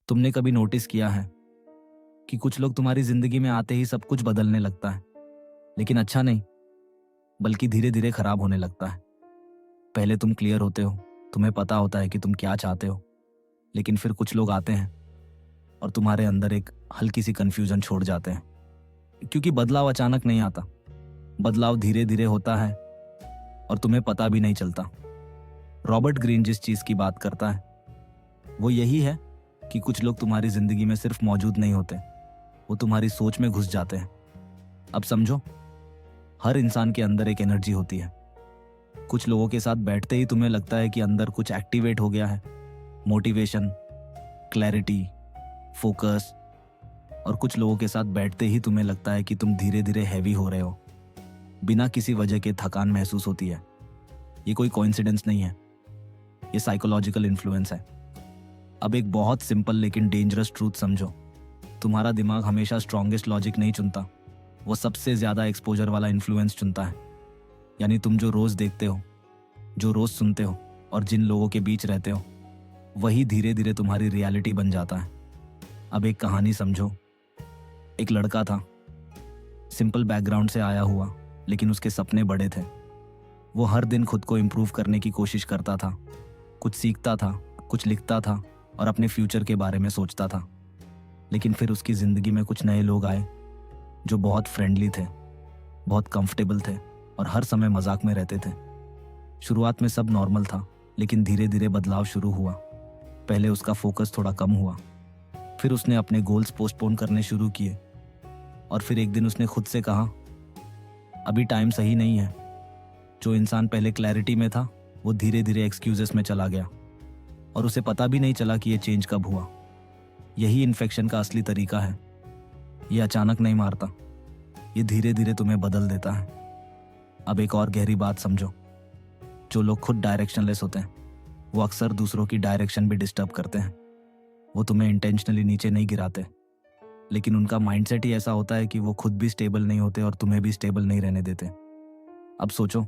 तुमने कभी नोटिस किया है कि कुछ लोग तुम्हारी जिंदगी में आते ही सब कुछ बदलने लगता है, लेकिन अच्छा नहीं, बल्कि धीरे धीरे खराब होने लगता है। पहले तुम क्लियर होते हो, तुम्हें पता होता है कि तुम क्या चाहते हो, लेकिन फिर कुछ लोग आते हैं और तुम्हारे अंदर एक हल्की सी कंफ्यूजन छोड़ जाते हैं। क्योंकि बदलाव अचानक नहीं आता, बदलाव धीरे धीरे होता है और तुम्हें पता भी नहीं चलता। रॉबर्ट ग्रीन जिस चीज की बात करता है वो यही है कि कुछ लोग तुम्हारी जिंदगी में सिर्फ मौजूद नहीं होते, वो तुम्हारी सोच में घुस जाते हैं। अब समझो, हर इंसान के अंदर एक एनर्जी होती है। कुछ लोगों के साथ बैठते ही तुम्हें लगता है कि अंदर कुछ एक्टिवेट हो गया है, मोटिवेशन, क्लैरिटी, फोकस। और कुछ लोगों के साथ बैठते ही तुम्हें लगता है कि तुम धीरे धीरे हैवी हो रहे हो, बिना किसी वजह के थकान महसूस होती है। ये कोई कोइंसिडेंस नहीं है, ये साइकोलॉजिकल इन्फ्लुएंस है। अब एक बहुत सिंपल लेकिन डेंजरस ट्रूथ समझो, तुम्हारा दिमाग हमेशा स्ट्रॉन्गेस्ट लॉजिक नहीं चुनता, वो सबसे ज्यादा एक्सपोजर वाला इन्फ्लुएंस चुनता है। यानी तुम जो रोज देखते हो, जो रोज सुनते हो और जिन लोगों के बीच रहते हो, वही धीरे धीरे तुम्हारी रियलिटी बन जाता है। अब एक कहानी समझो। एक लड़का था, सिंपल बैकग्राउंड से आया हुआ, लेकिन उसके सपने बड़े थे। वो हर दिन खुद को इम्प्रूव करने की कोशिश करता था, कुछ सीखता था, कुछ लिखता था और अपने फ्यूचर के बारे में सोचता था। लेकिन फिर उसकी ज़िंदगी में कुछ नए लोग आए जो बहुत फ्रेंडली थे, बहुत कंफर्टेबल थे और हर समय मजाक में रहते थे। शुरुआत में सब नॉर्मल था, लेकिन धीरे धीरे बदलाव शुरू हुआ। पहले उसका फोकस थोड़ा कम हुआ, फिर उसने अपने गोल्स पोस्टपोन करने शुरू किए और फिर एक दिन उसने खुद से कहा, अभी टाइम सही नहीं है। जो इंसान पहले क्लैरिटी में था वो धीरे धीरे एक्सक्यूजेस में चला गया और उसे पता भी नहीं चला कि ये चेंज कब हुआ। यही इन्फेक्शन का असली तरीका है। ये अचानक नहीं मारता, ये धीरे धीरे तुम्हें बदल देता है। अब एक और गहरी बात समझो, जो लोग खुद डायरेक्शनलेस होते हैं वो अक्सर दूसरों की डायरेक्शन भी डिस्टर्ब करते हैं। वो तुम्हें इंटेंशनली नीचे नहीं गिराते, लेकिन उनका माइंडसेट ही ऐसा होता है कि वो खुद भी स्टेबल नहीं होते और तुम्हें भी स्टेबल नहीं रहने देते। अब सोचो,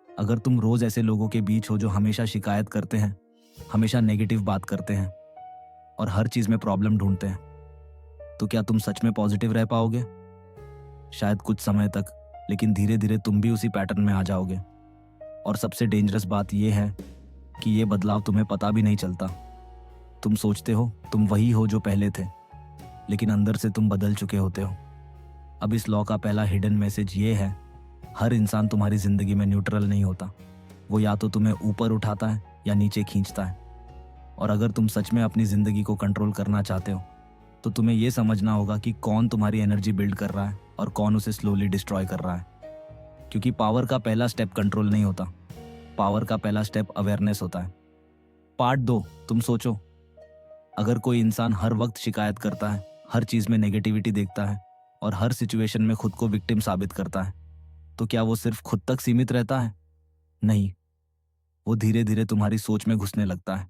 अगर तुम रोज ऐसे लोगों के बीच हो जो हमेशा शिकायत करते हैं, हमेशा नेगेटिव बात करते हैं और हर चीज में प्रॉब्लम ढूंढते हैं, तो क्या तुम सच में पॉजिटिव रह पाओगे? शायद कुछ समय तक, लेकिन धीरे धीरे तुम भी उसी पैटर्न में आ जाओगे। और सबसे डेंजरस बात यह है कि ये बदलाव तुम्हें पता भी नहीं चलता। तुम सोचते हो तुम वही हो जो पहले थे, लेकिन अंदर से तुम बदल चुके होते हो। अब इस लॉ का पहला हिडन मैसेज ये है, हर इंसान तुम्हारी जिंदगी में न्यूट्रल नहीं होता। वो या तो तुम्हें ऊपर उठाता है या नीचे खींचता है। और अगर तुम सच में अपनी जिंदगी को कंट्रोल करना चाहते हो तो तुम्हें यह समझना होगा कि कौन तुम्हारी एनर्जी बिल्ड कर रहा है और कौन उसे स्लोली डिस्ट्रॉय कर रहा है। क्योंकि पावर का पहला स्टेप कंट्रोल नहीं होता, पावर का पहला स्टेप अवेयरनेस होता है। पार्ट 2, तुम सोचो, अगर कोई इंसान हर वक्त शिकायत करता है, हर चीज में नेगेटिविटी देखता है और हर सिचुएशन में खुद को विक्टिम साबित करता है, तो क्या वो सिर्फ खुद तक सीमित रहता है? नहीं, वो धीरे धीरे तुम्हारी सोच में घुसने लगता है।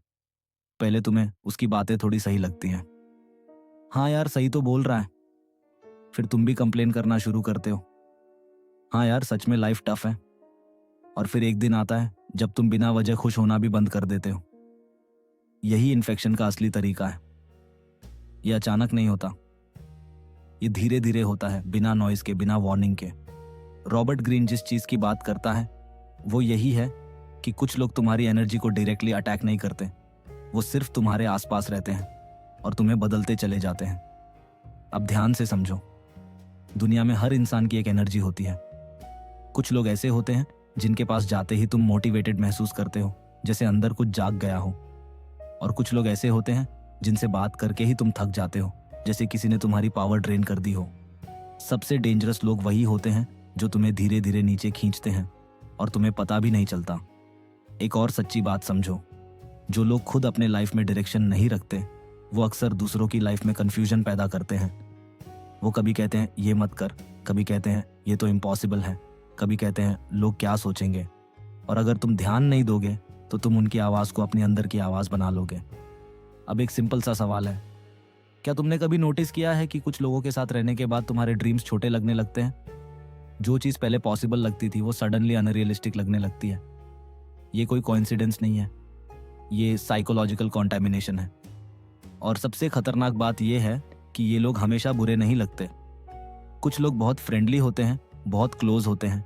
पहले तुम्हें उसकी बातें थोड़ी सही लगती हैं, हाँ यार सही तो बोल रहा है। फिर तुम भी कंप्लेन करना शुरू करते हो, हाँ यार सच में लाइफ टफ है। और फिर एक दिन आता है जब तुम बिना वजह खुश होना भी बंद कर देते हो। यही इन्फेक्शन का असली तरीका है। ये अचानक नहीं होता, ये धीरे धीरे होता है, बिना नॉइज के, बिना वार्निंग के। रॉबर्ट ग्रीन जिस चीज की बात करता है वो यही है कि कुछ लोग तुम्हारी एनर्जी को डायरेक्टली अटैक नहीं करते, वो सिर्फ तुम्हारे आसपास रहते हैं और तुम्हें बदलते चले जाते हैं। अब ध्यान से समझो, दुनिया में हर इंसान की एक एनर्जी होती है। कुछ लोग ऐसे होते हैं जिनके पास जाते ही तुम मोटिवेटेड महसूस करते हो, जैसे अंदर कुछ जाग गया हो। और कुछ लोग ऐसे होते हैं जिनसे बात करके ही तुम थक जाते हो, जैसे किसी ने तुम्हारी पावर ड्रेन कर दी हो। सबसे डेंजरस लोग वही होते हैं जो तुम्हें धीरे धीरे नीचे खींचते हैं और तुम्हें पता भी नहीं चलता। एक और सच्ची बात समझो, जो लोग खुद अपने लाइफ में डायरेक्शन नहीं रखते वो अक्सर दूसरों की लाइफ में कंफ्यूजन पैदा करते हैं। वो कभी कहते हैं ये मत कर, कभी कहते हैं ये तो इम्पॉसिबल है, कभी कहते हैं लोग क्या सोचेंगे। और अगर तुम ध्यान नहीं दोगे तो तुम उनकी आवाज़ को अपनी अंदर की आवाज़ बना लोगे। अब एक सिंपल सा सवाल है, क्या तुमने कभी नोटिस किया है कि कुछ लोगों के साथ रहने के बाद तुम्हारे ड्रीम्स छोटे लगने लगते हैं? जो चीज़ पहले पॉसिबल लगती थी वो सडनली अनरियलिस्टिक लगने लगती है। ये कोई कोइंसिडेंस नहीं है, ये साइकोलॉजिकल कॉन्टेमिनेशन है। और सबसे खतरनाक बात यह है कि ये लोग हमेशा बुरे नहीं लगते। कुछ लोग बहुत फ्रेंडली होते हैं, बहुत क्लोज होते हैं,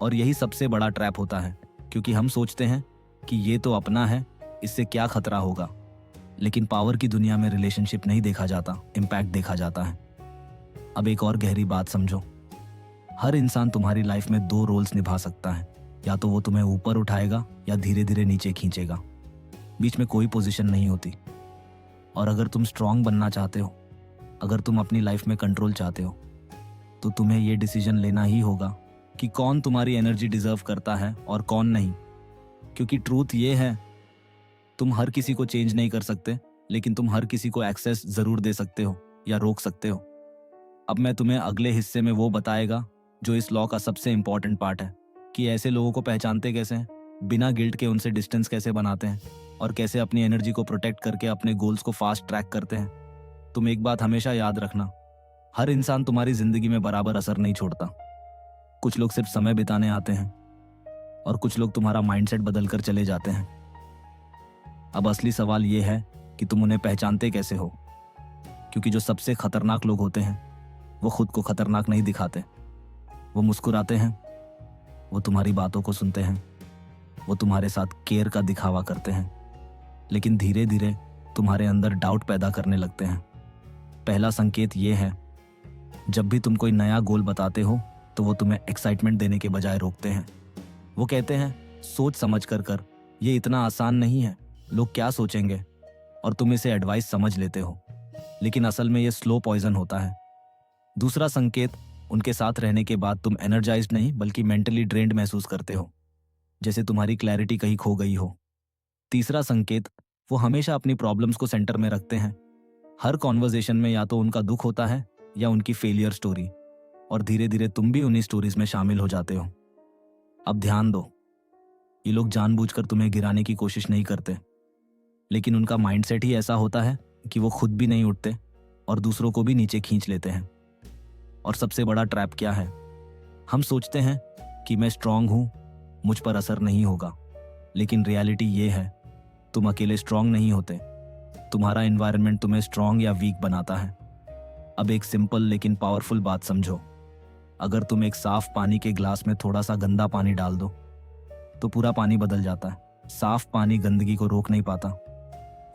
और यही सबसे बड़ा ट्रैप होता है, क्योंकि हम सोचते हैं कि ये तो अपना है, इससे क्या खतरा होगा। लेकिन पावर की दुनिया में रिलेशनशिप नहीं देखा जाता, इम्पैक्ट देखा जाता है। अब एक और गहरी बात समझो, हर इंसान तुम्हारी लाइफ में 2 रोल्स निभा सकता है। या तो वो तुम्हें ऊपर उठाएगा या धीरे धीरे नीचे खींचेगा। बीच में कोई पोजीशन नहीं होती। और अगर तुम स्ट्रांग बनना चाहते हो, अगर तुम अपनी लाइफ में कंट्रोल चाहते हो, तो तुम्हें ये डिसीजन लेना ही होगा कि कौन तुम्हारी एनर्जी डिजर्व करता है और कौन नहीं। क्योंकि ट्रूथ ये है, तुम हर किसी को चेंज नहीं कर सकते, लेकिन तुम हर किसी को एक्सेस जरूर दे सकते हो या रोक सकते हो। अब मैं तुम्हें अगले हिस्से में वो बताएगा जो इस लॉ का सबसे इंपॉर्टेंट पार्ट है, कि ऐसे लोगों को पहचानते कैसे हैं, बिना गिल्ट के उनसे डिस्टेंस कैसे बनाते हैं, और कैसे अपनी एनर्जी को प्रोटेक्ट करके अपने गोल्स को फास्ट ट्रैक करते हैं। तुम एक बात हमेशा याद रखना, हर इंसान तुम्हारी जिंदगी में बराबर असर नहीं छोड़ता। कुछ लोग सिर्फ समय बिताने आते हैं और कुछ लोग तुम्हारा माइंडसेट बदल कर चले जाते हैं। अब असली सवाल यह है कि तुम उन्हें पहचानते कैसे हो, क्योंकि जो सबसे खतरनाक लोग होते हैं वो खुद को खतरनाक नहीं दिखाते। वो मुस्कुराते हैं, वो तुम्हारी बातों को सुनते हैं, वो तुम्हारे साथ केयर का दिखावा करते हैं, लेकिन धीरे धीरे तुम्हारे अंदर डाउट पैदा करने लगते हैं। पहला संकेत ये है, जब भी तुम कोई नया गोल बताते हो तो वो तुम्हें एक्साइटमेंट देने के बजाय रोकते हैं। वो कहते हैं, सोच समझ कर, ये इतना आसान नहीं है, लोग क्या सोचेंगे, और तुम इसे एडवाइस समझ लेते हो, लेकिन असल में ये स्लो पॉइजन होता है। दूसरा संकेत, उनके साथ रहने के बाद तुम एनर्जाइज्ड नहीं बल्कि मेंटली ड्रेन्ड महसूस करते हो, जैसे तुम्हारी क्लैरिटी कहीं खो गई हो। तीसरा संकेत, वो हमेशा अपनी प्रॉब्लम्स को सेंटर में रखते हैं। हर कॉन्वर्जेशन में या तो उनका दुख होता है या उनकी फेलियर स्टोरी, और धीरे धीरे तुम भी उन्हीं स्टोरीज में शामिल हो जाते हो। अब ध्यान दो, ये लोग जानबूझकर तुम्हें गिराने की कोशिश नहीं करते, लेकिन उनका माइंडसेट ही ऐसा होता है कि वो खुद भी नहीं उठते और दूसरों को भी नीचे खींच लेते हैं। और सबसे बड़ा ट्रैप क्या है, हम सोचते हैं कि मैं स्ट्रांग हूं, मुझ पर असर नहीं होगा, लेकिन रियलिटी ये है, तुम अकेले स्ट्रांग नहीं होते, तुम्हारा एनवायरनमेंट तुम्हें स्ट्रांग या वीक बनाता है। अब एक सिंपल लेकिन पावरफुल बात समझो, अगर तुम एक साफ पानी के ग्लास में थोड़ा सा गंदा पानी डाल दो तो पूरा पानी बदल जाता है। साफ पानी गंदगी को रोक नहीं पाता।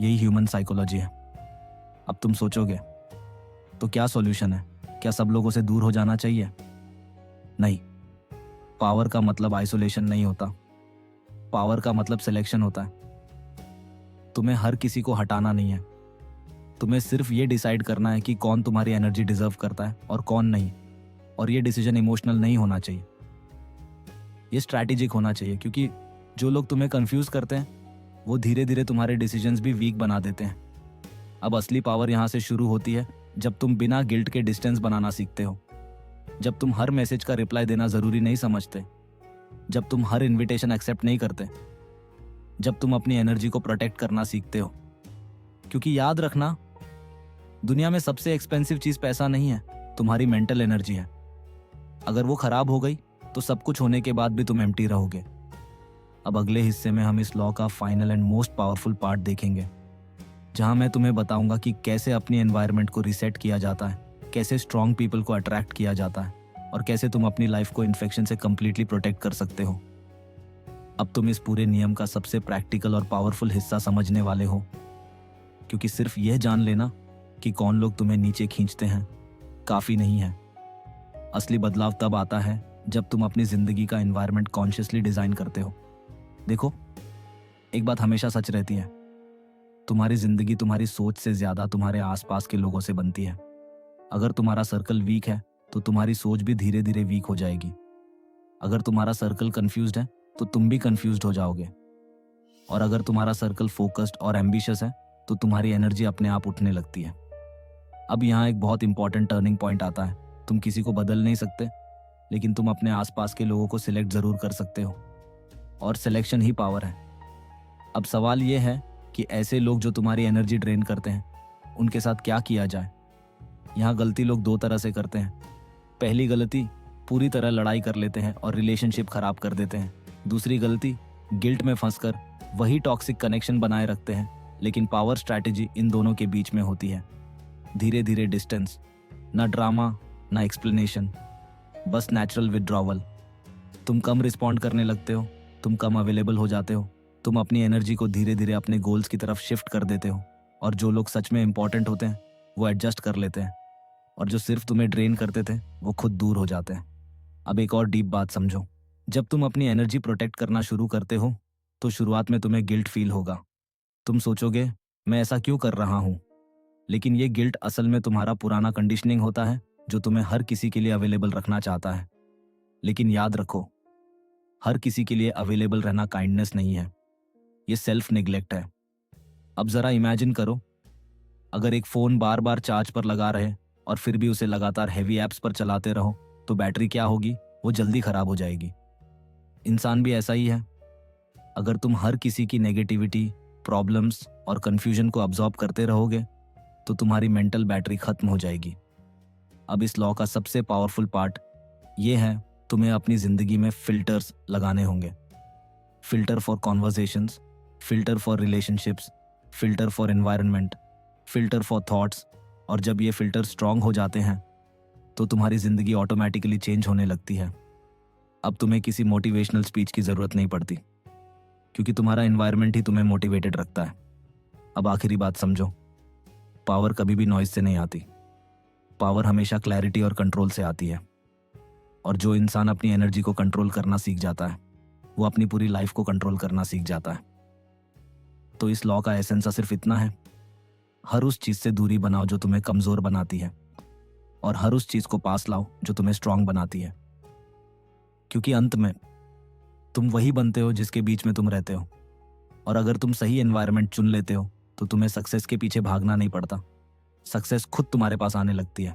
यही ह्यूमन साइकोलॉजी है। अब तुम सोचोगे, तो क्या सॉल्यूशन है? क्या सब लोगों से दूर हो जाना चाहिए? नहीं, पावर का मतलब आइसोलेशन नहीं होता, पावर का मतलब सिलेक्शन होता है। तुम्हें हर किसी को हटाना नहीं है, तुम्हें सिर्फ ये डिसाइड करना है कि कौन तुम्हारी एनर्जी डिजर्व करता है और कौन नहीं। और ये डिसीजन इमोशनल नहीं होना चाहिए, ये स्ट्रैटेजिक होना चाहिए, क्योंकि जो लोग तुम्हें कंफ्यूज करते हैं वो धीरे धीरे तुम्हारे डिसीजंस भी वीक बना देते हैं। अब असली पावर यहाँ से शुरू होती है, जब तुम बिना गिल्ट के डिस्टेंस बनाना सीखते हो, जब तुम हर मैसेज का रिप्लाई देना जरूरी नहीं समझते, जब तुम हर इनविटेशन एक्सेप्ट नहीं करते, जब तुम अपनी एनर्जी को प्रोटेक्ट करना सीखते हो। क्योंकि याद रखना, दुनिया में सबसे एक्सपेंसिव चीज पैसा नहीं है, तुम्हारी मेंटल एनर्जी है। अगर वो खराब हो गई तो सब कुछ होने के बाद भी तुम एम्प्टी रहोगे। अब अगले हिस्से में हम इस लॉ का final and most powerful part देखेंगे, जहां मैं तुम्हें बताऊंगा कि कैसे अपनी एनवायरनमेंट को रीसेट किया जाता है, कैसे स्ट्रांग पीपल को अट्रैक्ट किया जाता है, और कैसे तुम अपनी लाइफ को इन्फेक्शन से कंप्लीटली प्रोटेक्ट कर सकते हो। अब तुम इस पूरे नियम का सबसे प्रैक्टिकल और पावरफुल हिस्सा समझने वाले हो, क्योंकि सिर्फ यह जान लेना कि कौन लोग तुम्हें नीचे खींचते हैं काफी नहीं है। असली बदलाव तब आता है जब तुम अपनी जिंदगी का एनवायरनमेंट कॉन्शियसली डिजाइन करते हो। देखो, एक बात हमेशा सच रहती है, तुम्हारी जिंदगी तुम्हारी सोच से ज्यादा तुम्हारे आसपास के लोगों से बनती है। अगर तुम्हारा सर्कल वीक है तो तुम्हारी सोच भी धीरे धीरे वीक हो जाएगी। अगर तुम्हारा सर्कल कंफ्यूज्ड है तो तुम भी कंफ्यूज्ड हो जाओगे। और अगर तुम्हारा सर्कल फोकस्ड और एम्बिशियस है तो तुम्हारी एनर्जी अपने आप उठने लगती है। अब यहाँ एक बहुत इंपॉर्टेंट टर्निंग पॉइंट आता है। तुम किसी को बदल नहीं सकते, लेकिन तुम अपने आसपास के लोगों को सिलेक्ट जरूर कर सकते हो, और सिलेक्शन ही पावर है। अब सवाल यह है कि ऐसे लोग जो तुम्हारी एनर्जी ड्रेन करते हैं, उनके साथ क्या किया जाए। यहाँ गलती लोग 2 तरह से करते हैं। पहली गलती, पूरी तरह लड़ाई कर लेते हैं और रिलेशनशिप खराब कर देते हैं। दूसरी गलती, गिल्ट में फंसकर वही टॉक्सिक कनेक्शन बनाए रखते हैं लेकिन पावर स्ट्रैटेजी इन दोनों के बीच में होती है। धीरे धीरे डिस्टेंस, ना ड्रामा ना एक्सप्लेनेशन, बस नेचुरल विड्रॉवल। तुम कम रिस्पॉन्ड करने लगते हो, तुम कम अवेलेबल हो जाते हो, तुम अपनी एनर्जी को धीरे धीरे अपने गोल्स की तरफ शिफ्ट कर देते हो। और जो लोग सच में इंपॉर्टेंट होते हैं वो एडजस्ट कर लेते हैं, और जो सिर्फ तुम्हें ड्रेन करते थे वो खुद दूर हो जाते हैं। अब एक और डीप बात समझो, जब तुम अपनी एनर्जी प्रोटेक्ट करना शुरू करते हो तो शुरुआत में तुम्हें गिल्ट फील होगा। तुम सोचोगे मैं ऐसा क्यों कर रहा हूँ, लेकिन ये गिल्ट असल में तुम्हारा पुराना कंडीशनिंग होता है जो तुम्हें हर किसी के लिए अवेलेबल रखना चाहता है। लेकिन याद रखो, हर किसी के लिए अवेलेबल रहना काइंडनेस नहीं है, ये सेल्फ निग्लेक्ट है। अब जरा इमेजिन करो, अगर एक फ़ोन बार बार चार्ज पर लगा रहे और फिर भी उसे लगातार हैवी ऐप्स पर चलाते रहो तो बैटरी क्या होगी, वो जल्दी खराब हो जाएगी। इंसान भी ऐसा ही है। अगर तुम हर किसी की नेगेटिविटी, प्रॉब्लम्स और कन्फ्यूजन को अब्जॉर्ब करते रहोगे तो तुम्हारी मेंटल बैटरी खत्म हो जाएगी। अब इस लॉ का सबसे पावरफुल पार्ट ये है, तुम्हें अपनी ज़िंदगी में फिल्टर्स लगाने होंगे। Filter for conversations, filter for relationships, filter for environment, filter for thoughts. और जब ये फिल्टर स्ट्रांग हो जाते हैं तो तुम्हारी ज़िंदगी ऑटोमेटिकली चेंज होने लगती है। अब तुम्हें किसी मोटिवेशनल स्पीच की ज़रूरत नहीं पड़ती, क्योंकि तुम्हारा एनवायरनमेंट ही तुम्हें मोटिवेटेड रखता है। अब आखिरी बात समझो, पावर कभी भी नॉइज से नहीं आती, पावर हमेशा क्लैरिटी और कंट्रोल से आती है। और जो इंसान अपनी एनर्जी को कंट्रोल करना सीख जाता है वो अपनी पूरी लाइफ को कंट्रोल करना सीख जाता है। तो इस लॉ का एसेंस सिर्फ इतना है, हर उस चीज़ से दूरी बनाओ जो तुम्हें कमज़ोर बनाती है, और हर उस चीज़ को पास लाओ जो तुम्हें स्ट्रांग बनाती है। क्योंकि अंत में तुम वही बनते हो जिसके बीच में तुम रहते हो। और अगर तुम सही एनवायरनमेंट चुन लेते हो तो तुम्हें सक्सेस के पीछे भागना नहीं पड़ता, सक्सेस खुद तुम्हारे पास आने लगती है।